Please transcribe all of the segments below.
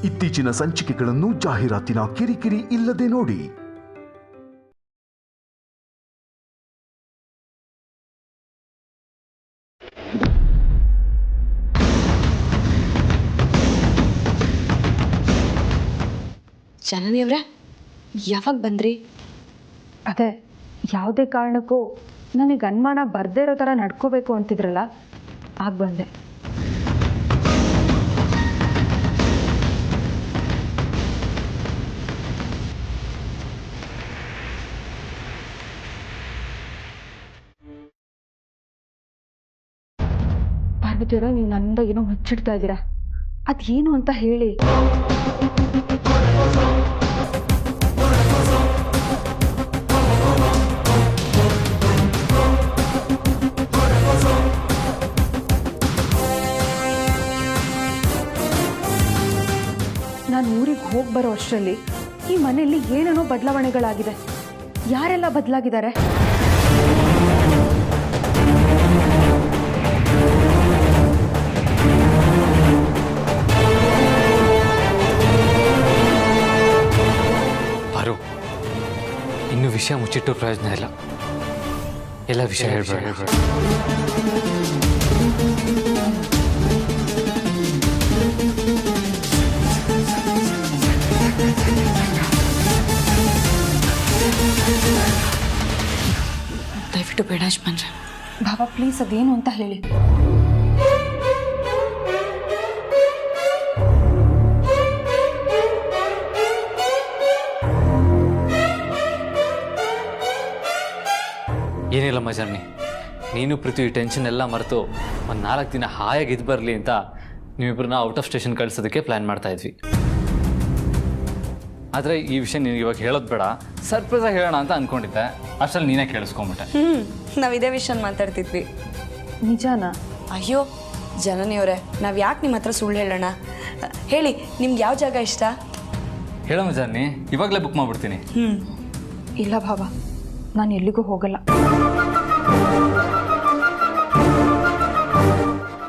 ಇತ್ತೀಚಿನ ಸಂಚಿಕೆಗಳನ್ನು ಜಾಹೀರಾತಿನ ಕಿರಿಕಿರಿ ಇಲ್ಲದೆ ನೋಡಿ. ಜನನಿಯವ್ರೆ, ಯಾವಾಗ ಬಂದ್ರಿ? ಅದೇ ಯಾವುದೇ ಕಾರಣಕ್ಕೂ ನನಗೆ ಅನುಮಾನ ಬರ್ದೇ ಇರೋ ಥರ ನಡ್ಕೋಬೇಕು ಅಂತಿದ್ರಲ್ಲ, ಆಗ ಬಂದೆ. ಪಾರ್ವತಿಯವರು, ನೀವು ನನ್ನಿಂದ ಏನೋ ಮುಚ್ಚಿಡ್ತಾ ಇದ್ದೀರಾ. ಅದೇನು ಅಂತ ಹೇಳಿ. ನಾನು ಊರಿಗೆ ಹೋಗಿ ಬರೋ ಅಷ್ಟರಲ್ಲಿ ಈ ಮನೆಯಲ್ಲಿ ಏನೇನೋ ಬದಲಾವಣೆಗಳಾಗಿದೆ. ಯಾರೆಲ್ಲ ಬದಲಾಗಿದ್ದಾರೆ? ಪಾರು, ಇನ್ನು ವಿಷಯ ಮುಚ್ಚಿಟ್ಟು ಪ್ರಯೋಜನ ಇಲ್ಲ. ಎಲ್ಲ ವಿಷಯ ಹೇಳ್ಬೇಡ. ದಯವಿಟ್ಟು ಬೇಡ ಯಜಮಾನ್ರೆ. ಬಾಬಾ ಪ್ಲೀಸ್, ಅದೇನು ಅಂತ ಹೇಳಿ. ಏನಿಲ್ಲ ಮಜಾರ್ನಿ, ನೀನು ಪೃಥ್ವಿ ಟೆನ್ಷನ್ ಎಲ್ಲ ಮರೆತು ಒಂದು 4 ದಿನ ಹಾಯಾಗಿ ಇದು ಬರಲಿ ಅಂತ ನೀವಿಬ್ಬರನ್ನ ಔಟ್ ಆಫ್ ಸ್ಟೇಷನ್ ಕಳಿಸೋದಕ್ಕೆ ಪ್ಲ್ಯಾನ್ ಮಾಡ್ತಾ ಇದ್ವಿ. ಆದರೆ ಈ ವಿಷಯ ನಿನಗೆ ಇವಾಗ ಹೇಳೋದು ಬೇಡ, ಸರ್ಪ್ರೈಸಾಗಿ ಹೇಳೋಣ ಅಂತ ಅಂದ್ಕೊಂಡಿದ್ದೆ. ಅಷ್ಟರಲ್ಲಿ ನೀನೇ ಕೇಳಿಸ್ಕೊಂಬಿಟ್ಟೆ. ನಾವು ಇದೇ ವಿಷಯ ಮಾತಾಡ್ತಿದ್ವಿ. ನಿಜಾನಾ? ಅಯ್ಯೋ ಜನನಿಯವರೇ, ನಾವು ಯಾಕೆ ನಿಮ್ಮ ಹತ್ರ ಸುಳ್ಳು ಹೇಳೋಣ? ಹೇಳಿ, ನಿಮ್ಗೆ ಯಾವ ಜಾಗ ಇಷ್ಟ? ಹೇಳೋ ಮಜಾರ್ನಿ, ಇವಾಗಲೇ ಬುಕ್ ಮಾಡಿಬಿಡ್ತೀನಿ. ಇಲ್ಲ ಬಾಬಾ, ನಾನು ಎಲ್ಲಿಗೂ ಹೋಗಲ್ಲ.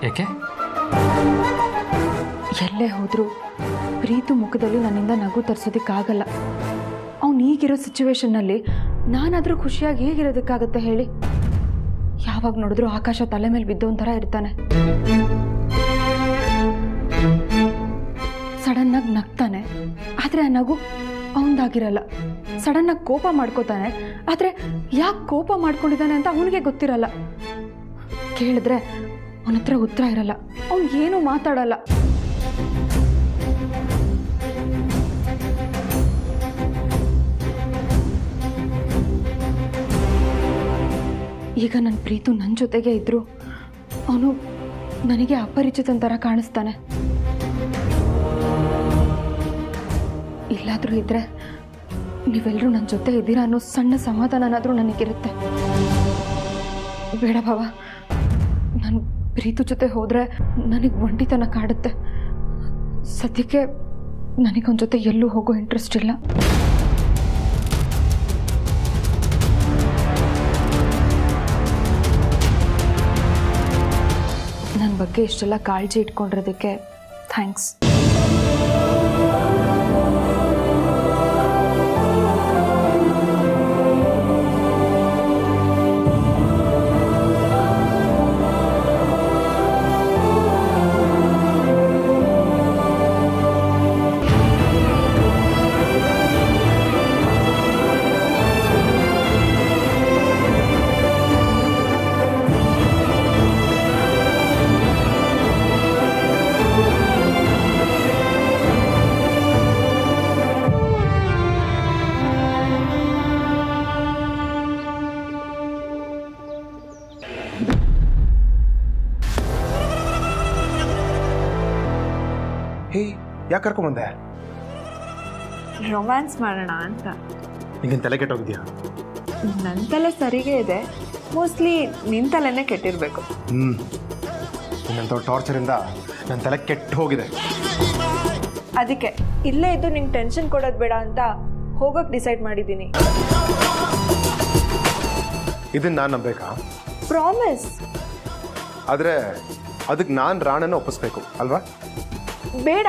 ಯಾಕೆ? ಎಲ್ಲೇ ಹೋದರೂ ಪ್ರೀತು ಮುಖದಲ್ಲಿ ನನ್ನಿಂದ ನಗು ತರಿಸೋದಕ್ಕಾಗಲ್ಲ. ಅವ್ನು ಈಗಿರೋ ಸಿಚುವೇಶನ್ನಲ್ಲಿ ನಾನಾದರೂ ಖುಷಿಯಾಗಿ ಹೇಗಿರೋದಕ್ಕಾಗತ್ತೆ ಹೇಳಿ? ಯಾವಾಗ ನೋಡಿದ್ರೂ ಆಕಾಶ ತಲೆ ಮೇಲೆ ಬಿದ್ದೋಂಥರ ಇರ್ತಾನೆ. ಸಡನ್ನಾಗಿ ನಗ್ತಾನೆ, ಆದರೆ ಆ ನಗು ಅವನದಾಗಿರಲ್ಲ. ಸಡನ್ನಾಗಿ ಕೋಪ ಮಾಡ್ಕೋತಾನೆ, ಆದರೆ ಯಾಕೆ ಕೋಪ ಮಾಡ್ಕೊಂಡಿದ್ದಾನೆ ಅಂತ ಅವನಿಗೆ ಗೊತ್ತಿರಲ್ಲ. ಕೇಳಿದ್ರೆ ಅವನ ಹತ್ರ ಉತ್ತರ ಇರಲ್ಲ, ಅವನು ಏನೂ ಮಾತಾಡಲ್ಲ. ಈಗ ನನ್ನ ಪ್ರೀತು ನನ್ನ ಜೊತೆಗೆ ಇದ್ದರೂ ಅವನು ನನಗೆ ಅಪರಿಚಿತನ ಥರ ಕಾಣಿಸ್ತಾನೆ. ಇಲ್ಲಾದರೂ ಇದ್ದರೆ ನೀವೆಲ್ಲರೂ ನನ್ನ ಜೊತೆ ಇದ್ದೀರಾ ಅನ್ನೋ ಸಣ್ಣ ಸಮಾಧಾನನಾದರೂ ನನಗಿರುತ್ತೆ. ಬೇಡ ಬಾಬಾ, ನಾನು ಪ್ರೀತು ಜೊತೆ ಹೋದರೆ ನನಗೆ ಒಂಟಿತನ ಕಾಡುತ್ತೆ. ಸದ್ಯಕ್ಕೆ ನನಗೊಂದು ಜೊತೆ ಎಲ್ಲೂ ಹೋಗೋ ಇಂಟ್ರೆಸ್ಟ್ ಇಲ್ಲ. ನನ್ನ ಬಗ್ಗೆ ಇಷ್ಟೆಲ್ಲ ಕಾಳಜಿ ಇಟ್ಕೊಂಡಿರೋದಕ್ಕೆ ಥ್ಯಾಂಕ್ಸ್. ಹೇ, ಯಾಕೆ ಕರ್ಕೊಂಬಂದೆ? ರೊಮ್ಯಾನ್ಸ್ ಮಾಡೋಣ ಅಂತ. ಈಗಿನ ತಲೆ ಕೆಟ್ಟೋಗಿದ್ಯಾ? ನನ್ನ ತಲೆ ಸರಿಗೆ ಇದೆ, ಮೋಸ್ಟ್ಲಿ ನಿನ್ನ ತಲೆನೇ ಕೆಟ್ಟಿರಬೇಕು. ನಿನ್ನಂಥ ಟಾರ್ಚರಿಂದ ನನ್ನ ತಲೆ ಕೆಟ್ಟು ಹೋಗಿದೆ. ಅದಕ್ಕೆ ಇಲ್ಲೇ ಇದ್ದು ನಿಂಗೆ ಟೆನ್ಷನ್ ಕೊಡೋದು ಬೇಡ ಅಂತ ಹೋಗೋಕೆ ಡಿಸೈಡ್ ಮಾಡಿದ್ದೀನಿ. ಇದನ್ನು ನಾನು ನಂಬೇಕಾ? ಪ್ರಾಮಿಸ್. ಆದರೆ ಅದಕ್ಕೆ ನಾನು ರಾಣನ ಒಪ್ಪಿಸ್ಬೇಕು ಅಲ್ವಾ? ಬೇಡ,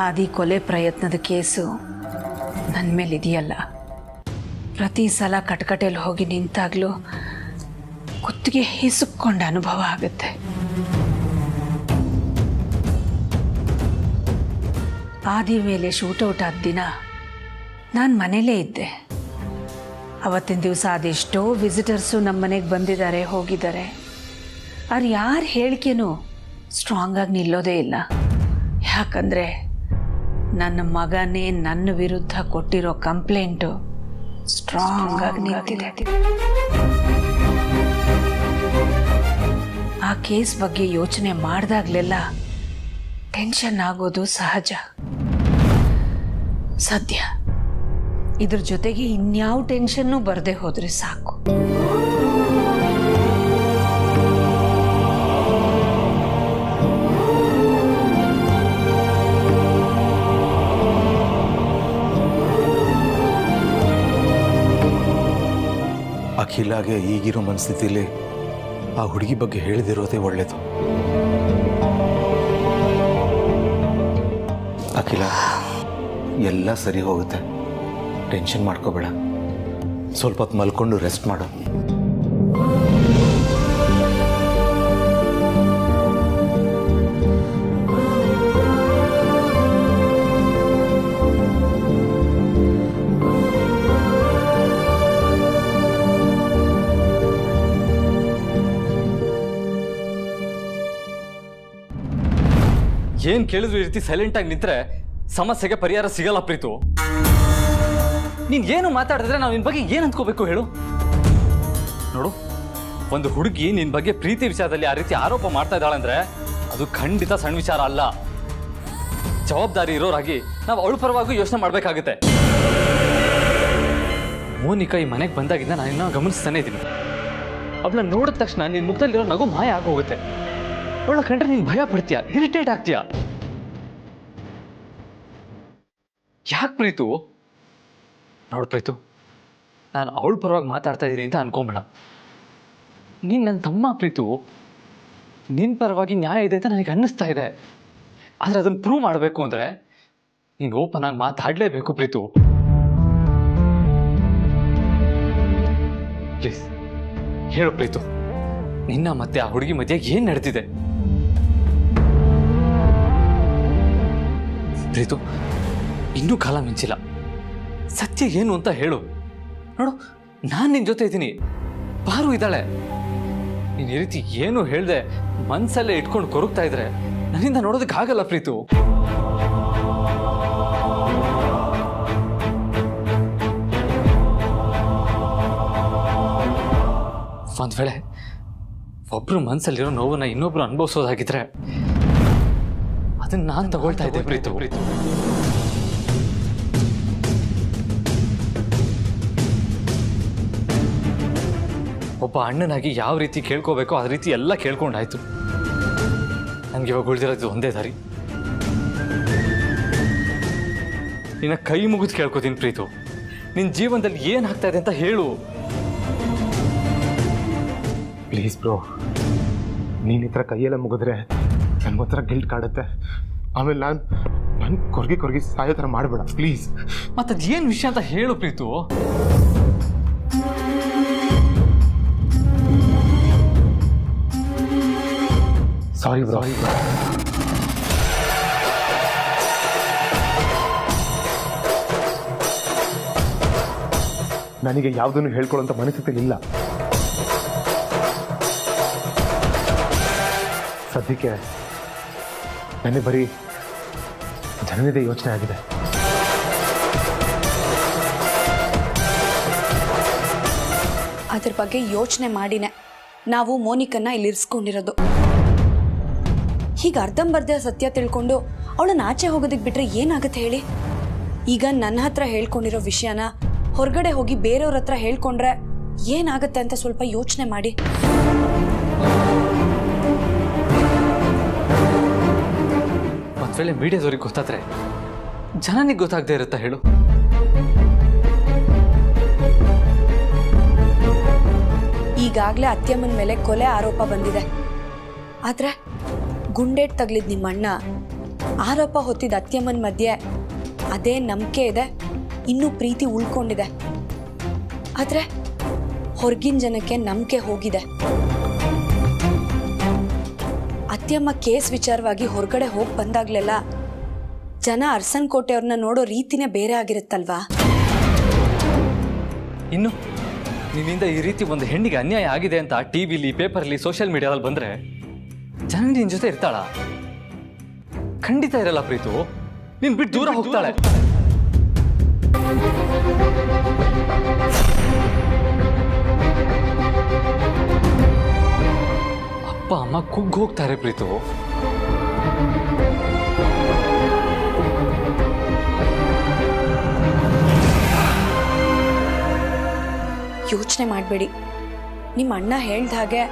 ಆದಿ ಕೊಲೆ ಪ್ರಯತ್ನದ ಕೇಸು ನನ್ನ ಮೇಲಿದೆಯಲ್ಲ, ಪ್ರತಿ ಸಲ ಕಟಕಟೆಯಲ್ಲಿ ಹೋಗಿ ನಿಂತಾಗಲೂ ಕುತ್ತಿಗೆ ಹಿಸುಕ್ಕೊಂಡ ಅನುಭವ ಆಗುತ್ತೆ. ಆದಿ ಮೇಲೆ ಶೂಟೌಟ್ ಆದ ದಿನ ನಾನು ಮನೇಲೇ ಇದ್ದೆ. ಅವತ್ತಿನ ದಿವಸ ಅದೆಷ್ಟೋ ವಿಸಿಟರ್ಸು ನಮ್ಮ ಮನೆಗೆ ಬಂದಿದ್ದಾರೆ, ಹೋಗಿದ್ದಾರೆ. ಅವ್ರು ಯಾರ ಹೇಳಿಕೆನೂ ಸ್ಟ್ರಾಂಗಾಗಿ ನಿಲ್ಲೋದೇ ಇಲ್ಲ. ಯಾಕಂದರೆ ನನ್ನ ಮಗನೇ ನನ್ನ ವಿರುದ್ಧ ಕೊಟ್ಟಿರೋ ಕಂಪ್ಲೇಂಟು ಸ್ಟ್ರಾಂಗಾಗಿ ನಿಂತಿದೆ. ಆ ಕೇಸ್ ಬಗ್ಗೆ ಯೋಚನೆ ಮಾಡಿದಾಗಲೆಲ್ಲ ಟೆನ್ಷನ್ ಆಗೋದು ಸಹಜ. ಸದ್ಯ ಇದ್ರ ಜೊತೆಗೆ ಇನ್ಯಾವ ಟೆನ್ಷನ್ನು ಬರದೆ ಹೋದ್ರೆ ಸಾಕು. ಅಖಿಲಾಗೆ ಈಗಿರೋ ಮನಸ್ಥಿತಿಲಿ ಆ ಹುಡುಗಿ ಬಗ್ಗೆ ಹೇಳಿದಿರೋದೇ ಒಳ್ಳೇದು. ಅಖಿಲ, ಎಲ್ಲ ಸರಿ ಹೋಗುತ್ತೆ, ಟೆನ್ಷನ್ ಮಾಡ್ಕೋಬೇಡ. ಸ್ವಲ್ಪ ಹೊತ್ತು ಮಲ್ಕೊಂಡು ರೆಸ್ಟ್ ಮಾಡು. ಏನ್ ಕೇಳಿದ್ರು ಈ ರೀತಿ ಸೈಲೆಂಟ್ ಆಗಿ ನಿಂತ್ರೆ ಸಮಸ್ಯೆಗೆ ಪರಿಹಾರ ಸಿಗಲ್ಲ ಪ್ರೀತು. ನೀನ್ ಏನು ಮಾತಾಡಿದ್ರೆ ನಾವು ನಿನ್ ಬಗ್ಗೆ ಏನ್ ಅಂದ್ಕೋಬೇಕು ಹೇಳು? ನೋಡು, ಒಂದು ಹುಡುಗಿ ನಿನ್ ಬಗ್ಗೆ ಪ್ರೀತಿ ವಿಚಾರದಲ್ಲಿ ಆ ರೀತಿ ಆರೋಪ ಮಾಡ್ತಾ ಇದ್ದಾಳೆ ಅಂದ್ರೆ ಅದು ಖಂಡಿತ ಸಣ್ಣ ವಿಚಾರ ಅಲ್ಲ. ಜವಾಬ್ದಾರಿ ಇರೋರಾಗಿ ನಾವು ಅವಳ ಪರವಾಗಿ ಯೋಚನೆ ಮಾಡ್ಬೇಕಾಗುತ್ತೆ. ಮೋನಿಕಾ ಈ ಮನೆಗೆ ಬಂದಾಗಿಂದ ನಾನು ಗಮನಿಸ್ತಾನೆ ಇದ್ದೀನಿ. ಅವಳನ್ನ ನೋಡಿದ ತಕ್ಷಣ ನಿನ್ ಮುಖದಲ್ಲಿರೋ ನಗು ಮಾಯ ಆಗೋಗುತ್ತೆ. ಅವಳ ಕಂಡ್ರೆ ನೀನು ಭಯ ಪಡ್ತೀಯ, ಇರಿಟೇಟ್ ಆಗ್ತೀಯ. ಯಾಕೆ ಪ್ರೀತು? ನೋಡು ಪ್ರೀತು, ನಾನು ಅವಳ ಪರವಾಗಿ ಮಾತಾಡ್ತಾ ಇದ್ದೀನಿ ಅಂತ ಅನ್ಕೊಂಬೇಡ. ನೀನು ನನ್ನ ತಮ್ಮ ಪ್ರೀತು. ನಿನ್ನ ಪರವಾಗಿ ನ್ಯಾಯ ಇದೆ ಅಂತ ನನಗೆ ಅನ್ನಿಸ್ತಾ ಇದೆ. ಆದರೆ ಅದನ್ನು ಪ್ರೂವ್ ಮಾಡಬೇಕು ಅಂದರೆ ನೀನು ಓಪನ್ ಆಗಿ ಮಾತಾಡಲೇಬೇಕು ಪ್ರೀತು. ಪ್ಲೀಸ್ ಹೇಳು ಪ್ರೀತು, ನಿನ್ನ ಮತ್ತೆ ಆ ಹುಡುಗಿ ಮಧ್ಯೆ ಏನು ನಡೆದಿದೆ? ಪ್ರೀತು, ಇನ್ನೂ ಕಾಲ ಮಿಂಚಿಲ್ಲ. ಸತ್ಯ ಏನು ಅಂತ ಹೇಳು. ನೋಡು, ನಾನು ನಿನ್ನ ಜೊತೆ ಇದ್ದೀನಿ, ಪಾರು ಇದ್ದಾಳೆ. ನೀನು ಈ ರೀತಿ ಏನು ಹೇಳ್ದೆ ಮನಸ್ಸಲ್ಲೇ ಇಟ್ಕೊಂಡು ಕೊರಗ್ತಾ ಇದ್ರೆ ನನ್ನಿಂದ ನೋಡೋದಕ್ಕಾಗಲ್ಲ ಪ್ರೀತು. ಒಂದ್ ವೇಳೆ ಒಬ್ರು ಮನಸ್ಸಲ್ಲಿರೋ ನೋವನ್ನ ಇನ್ನೊಬ್ರು ಅನುಭವಿಸೋದಾಗಿದ್ರೆ ಅದನ್ನ ನಾನು ತಗೊಳ್ತಾ ಇದ್ದೆ ಪ್ರೀತು. ಒಬ್ಬ ಅಣ್ಣನಾಗಿ ಯಾವ ರೀತಿ ಕೇಳ್ಕೋಬೇಕೋ ಆ ರೀತಿ ಎಲ್ಲ ಕೇಳ್ಕೊಂಡಾಯ್ತು. ನನಗೆ ಇವಾಗ ಉಳಿದಿರೋದು ಒಂದೇ ದಾರಿ. ನಿನ್ನ ಕೈ ಮುಗಿದು ಕೇಳ್ಕೋತೀನಿ ಪ್ರೀತು, ನಿನ್ನ ಜೀವನದಲ್ಲಿ ಏನು ಆಗ್ತಾ ಇದೆ ಅಂತ ಹೇಳು. ಪ್ಲೀಸ್ ಬ್ರೋ, ನೀನು ಈ ಥರ ಕೈಯೆಲ್ಲ ಮುಗಿದ್ರೆ ನನಗೊಂಥರ ಗಿಲ್ಟ್ ಕಾಡುತ್ತೆ. ಆಮೇಲೆ ನಾನು ಕೊರ್ಗಿ ಸಾಯೋ ಥರ ಮಾಡಬೇಡ ಪ್ಲೀಸ್. ಮತ್ತದು ಏನು ವಿಷಯ ಅಂತ ಹೇಳು ಪ್ರೀತು. ಸಾರಿ ಬ್ರೋ. ನನಗೆ ಯಾವುದನ್ನು ಹೇಳ್ಕೊಳ್ಳೋಂಥ ಮನಸ್ಥಿತಿ ಇಲ್ಲ. ಸದ್ಯಕ್ಕೆ ನನಗೆ ಬರೀ ಜನನಿದೆ ಯೋಚನೆ ಆಗಿದೆ. ಅದ್ರ ಬಗ್ಗೆ ಯೋಚನೆ ಮಾಡಿನೇ ನಾವು ಮೋನಿಕನ್ನ ಇಲ್ಲಿ ಇರಿಸ್ಕೊಂಡಿರೋದು. ಹೀಗೆ ಅರ್ಧಂಬರ್ಧ ಸತ್ಯ ತಿಳ್ಕೊಂಡು ಅವಳನ್ನ ಆಚೆ ಹೋಗೋದಕ್ಕೆ ಬಿಟ್ರೆ ಏನಾಗುತ್ತೆ ಹೇಳಿ? ಈಗ ನನ್ನ ಹತ್ರ ಹೇಳ್ಕೊಂಡಿರೋ ವಿಷಯನ ಹೊರಗಡೆ ಹೋಗಿ ಬೇರೆಯವ್ರ ಹತ್ರ ಹೇಳ್ಕೊಂಡ್ರೆ ಏನಾಗುತ್ತೆ ಅಂತ ಸ್ವಲ್ಪ ಯೋಚನೆ ಮಾಡಿ. ಒಂದ್ ವೇಳೆ ಮೀಡಿಯಾದವ್ರಿಗೆ ಗೊತ್ತಾದ್ರೆ ಜನನಿಗೆ ಗೊತ್ತಾಗದೇ ಇರುತ್ತಾ ಹೇಳು? ಈಗಾಗಲೇ ಅತ್ಯಮ್ಮನ ಮೇಲೆ ಕೊಲೆ ಆರೋಪ ಬಂದಿದೆ. ಆದ್ರೆ ಗುಂಡೇಟ್ ತಗ್ಲಿದ್ ನಿಮ್ಮಣ್ಣ ಆರೋಪ ಹೊತ್ತಿದ ಅತ್ಯಮ್ಮನ ಮಧ್ಯೆ ಅದೇ ನಂಬಿಕೆ ಇದೆ, ಇನ್ನೂ ಪ್ರೀತಿ ಉಳ್ಕೊಂಡಿದೆ. ಆದರೆ ಹೊರಗಿನ ಜನಕ್ಕೆ ನಂಬಿಕೆ ಹೋಗಿದೆ. ಅತ್ಯಮ್ಮ ಕೇಸ್ ವಿಚಾರವಾಗಿ ಹೊರಗಡೆ ಹೋಗಿ ಬಂದಾಗ್ಲೆಲ್ಲ ಜನ ಅರಸನ್ ಕೋಟೆಯವ್ರನ್ನ ನೋಡೋ ರೀತಿನೇ ಬೇರೆ ಆಗಿರುತ್ತಲ್ವಾ? ಇನ್ನು ನಿನ್ನಿಂದ ಈ ರೀತಿ ಒಂದು ಹೆಣ್ಣಿಗೆ ಅನ್ಯಾಯ ಆಗಿದೆ ಅಂತ ಟಿವಿಲಿ, ಪೇಪರ್ಲಿ, ಸೋಷಿಯಲ್ ಮೀಡಿಯಾದಲ್ಲಿ ಬಂದ್ರೆ ಜನ ನಿನ್ ಜೊತೆ ಇರ್ತಾಳ? ಖಂಡಿತ ಇರಲ್ಲ ಪ್ರೀತು. ನೀನ್ ಬಿಟ್ಟು ದೂರ ಹೋಗ್ತಾಳೆ. ಅಪ್ಪ ಅಮ್ಮ ಕುಗ್ಗ್ ಹೋಗ್ತಾರೆ ಪ್ರೀತು. ಯೋಚನೆ ಮಾಡಬೇಡಿ. ನಿಮ್ಮ ಅಣ್ಣ ಹೇಳ್ದ ಹಾಗೆ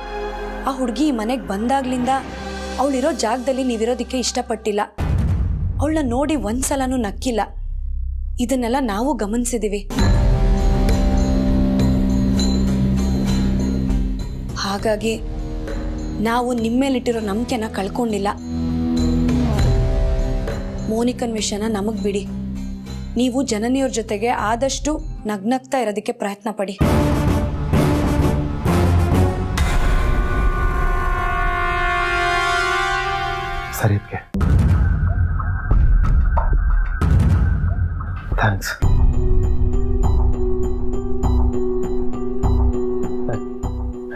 ಆ ಹುಡುಗಿ ಈ ಮನೆಗೆ ಬಂದಾಗ್ಲಿಂದ ಅವಳಿರೋ ಜಾಗದಲ್ಲಿ ನೀವಿರೋದಕ್ಕೆ ಇಷ್ಟಪಟ್ಟಿಲ್ಲ. ಅವಳನ್ನ ನೋಡಿ ಒಂದ್ಸಲನೂ ನಕ್ಕಿಲ್ಲ. ಇದನ್ನೆಲ್ಲ ನಾವು ಗಮನಿಸಿದ್ದೀವಿ. ಹಾಗಾಗಿ ನಾವು ನಿಮ್ಮೇಲಿಟ್ಟಿರೋ ನಂಬಿಕೆನ ಕಳ್ಕೊಂಡಿಲ್ಲ. ಮೋನಿಕನ್ ವಿಷಯನ ನಮಗ್ ಬಿಡಿ. ನೀವು ಜನನಿಯವ್ರ ಜೊತೆಗೆ ಆದಷ್ಟು ನಗ್ನಗ್ತಾ ಇರೋದಕ್ಕೆ ಪ್ರಯತ್ನ ಪಡಿ. ಸರಿ, ಥ್ಯಾಂಕ್ಸ್.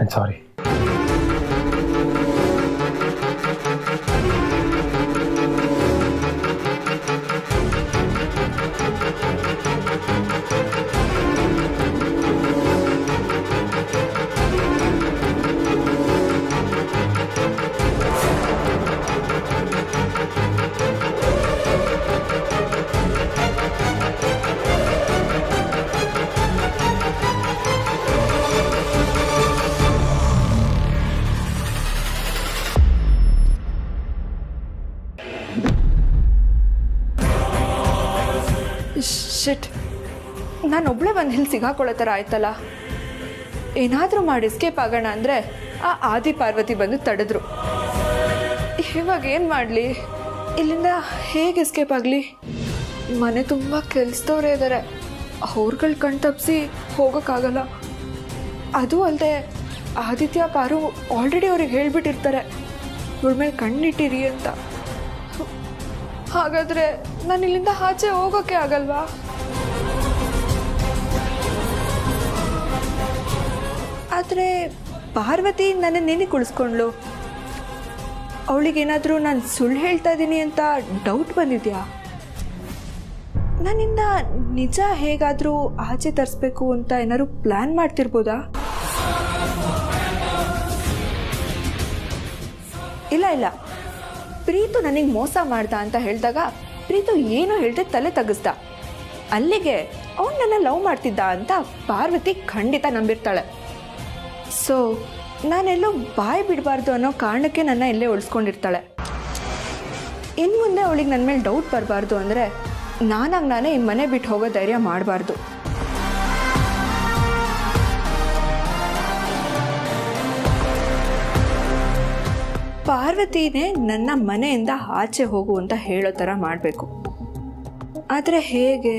ಐ ಸಾರಿ. ಶಿಟ್, ನಾನೊಬ್ಳೆ ಬಂದು ಇಲ್ಲಿ ಸಿಗಾಕೊಳ್ಳೋ ಥರ ಆಯ್ತಲ್ಲ. ಏನಾದರೂ ಮಾಡಿ ಎಸ್ಕೇಪ್ ಆಗೋಣ ಅಂದರೆ ಆ ಆದಿ ಪಾರ್ವತಿ ಬಂದು ತಡೆದ್ರು. ಇವಾಗ ಏನು ಮಾಡಲಿ? ಇಲ್ಲಿಂದ ಹೇಗೆ ಎಸ್ಕೇಪ್ ಆಗಲಿ? ಮನೆ ತುಂಬ ಕೆಲಸದವ್ರೇ ಇದ್ದಾರೆ. ಅವ್ರುಗಳ ಕಣ್ ತಪ್ಪಿಸಿ ಹೋಗೋಕ್ಕಾಗಲ್ಲ. ಅದು ಅಲ್ಲದೆ ಆದಿತ್ಯ ಪಾರು ಆಲ್ರೆಡಿ ಅವ್ರಿಗೆ ಹೇಳಿಬಿಟ್ಟಿರ್ತಾರೆ ಇವಳ ಮೇಲೆ ಕಣ್ಣಿಟ್ಟಿರಿ ಅಂತ. ಹಾಗಾದರೆ ನಾನು ಇಲ್ಲಿಂದ ಆಚೆ ಹೋಗೋಕ್ಕೆ ಆಗಲ್ವಾ? ಆದರೆ ಪಾರ್ವತಿ ನನ್ನ ನೆನೆ ಕುಳಿಸ್ಕೊಂಡ್ಳು. ಅವಳಿಗೇನಾದರೂ ನಾನು ಸುಳ್ಳು ಹೇಳ್ತಾ ಇದ್ದೀನಿ ಅಂತ ಡೌಟ್ ಬಂದಿದ್ಯಾ? ನನ್ನಿಂದ ನಿಜ ಹೇಗಾದರೂ ಆಚೆ ತರಿಸ್ಬೇಕು ಅಂತ ಏನಾದ್ರು ಪ್ಲ್ಯಾನ್ ಮಾಡ್ತಿರ್ಬೋದಾ? ಇಲ್ಲ, ಪ್ರೀತು ನನಗೆ ಮೋಸ ಮಾಡ್ದ ಅಂತ ಹೇಳಿದಾಗ ಪ್ರೀತು ಏನೋ ಹೇಳ್ದೆ ತಲೆ ತಗ್ಗಿಸ್ದ. ಅಲ್ಲಿಗೆ ಅವನು ನನ್ನ ಲವ್ ಮಾಡ್ತಿದ್ದ ಅಂತ ಪಾರ್ವತಿ ಖಂಡಿತ ನಂಬಿರ್ತಾಳೆ. ಸೊ ನಾನೆಲ್ಲೋ ಬಾಯಿ ಬಿಡಬಾರ್ದು ಅನ್ನೋ ಕಾರಣಕ್ಕೆ ನನ್ನ ಇಲ್ಲೇ ಉಳಿಸ್ಕೊಂಡಿರ್ತಾಳೆ. ಇನ್ನು ಮುಂದೆ ಅವಳಿಗೆ ನನ್ನ ಮೇಲೆ ಡೌಟ್ ಬರಬಾರ್ದು ಅಂದರೆ ನಾನೇ ಈ ಮನೆ ಬಿಟ್ಟು ಹೋಗೋ ಧೈರ್ಯ ಮಾಡಬಾರ್ದು. ಪಾರ್ವತಿನೇ ನನ್ನ ಮನೆಯಿಂದ ಆಚೆ ಹೋಗು ಅಂತ ಹೇಳೋ ಥರ ಮಾಡಬೇಕು. ಆದರೆ ಹೇಗೆ?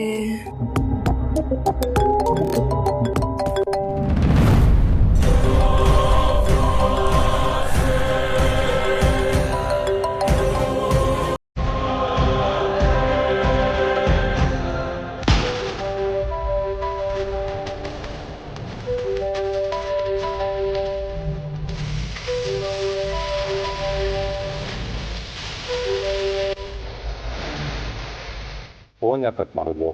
ಫೋನ್ ಯಾಕೆ ಕಟ್ ಮಾಡೋದು?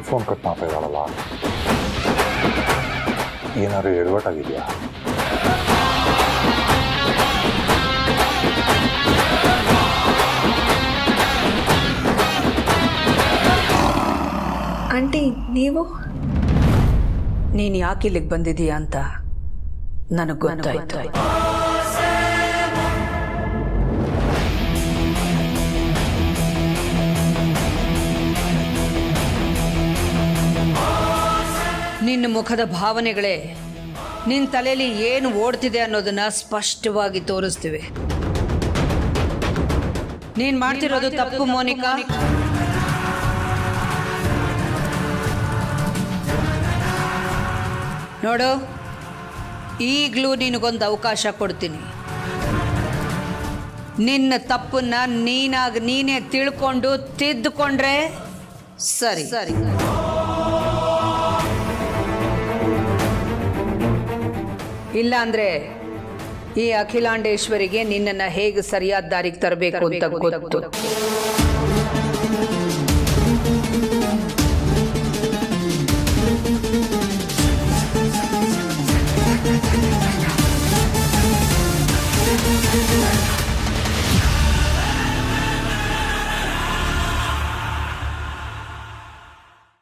ಫೋನ್ ಕಟ್ ಮಾಡ್ತಾ ಇದ್ದಾಳಲ್ಲ, ಏನಾದ್ರು ಎಡವಟ್ಟಾಗಿದೆಯಾ? ಆಂಟಿ, ನೀವು ನೀನು ಯಾಕೆ ಇಲ್ಲಿಗೆ ಬಂದಿದೀಯ ಅಂತ ನನಗೆ ಗೊತ್ತಾಯ್ತು. ನಿನ್ನ ಮುಖದ ಭಾವನೆಗಳೇ ನಿನ್ನ ತಲೆಯಲ್ಲಿ ಏನು ಓಡ್ತಿದೆ ಅನ್ನೋದನ್ನ ಸ್ಪಷ್ಟವಾಗಿ ತೋರಿಸ್ತಿವೆ. ನೀನು ಮಾಡ್ತಿರೋದು ತಪ್ಪು ಮೋನಿಕಾ. ನೋಡು, ಈಗಲೂ ನಿನಗೊಂದು ಅವಕಾಶ ಕೊಡ್ತೀನಿ. ನಿನ್ನ ತಪ್ಪನ್ನ ನೀನೇ ತಿಳ್ಕೊಂಡು ತಿದ್ದುಕೊಂಡ್ರೆ ಸರಿ. ಇಲ್ಲ ಅಂದ್ರೆ ಈ ಅಖಿಲಾಂಡೇಶ್ವರಿಗೆ ನಿನ್ನನ್ನು ಹೇಗೆ ಸರಿಯಾದ ದಾರಿಗೆ ತರಬೇಕು ಅಂತ ಗೊತ್ತು.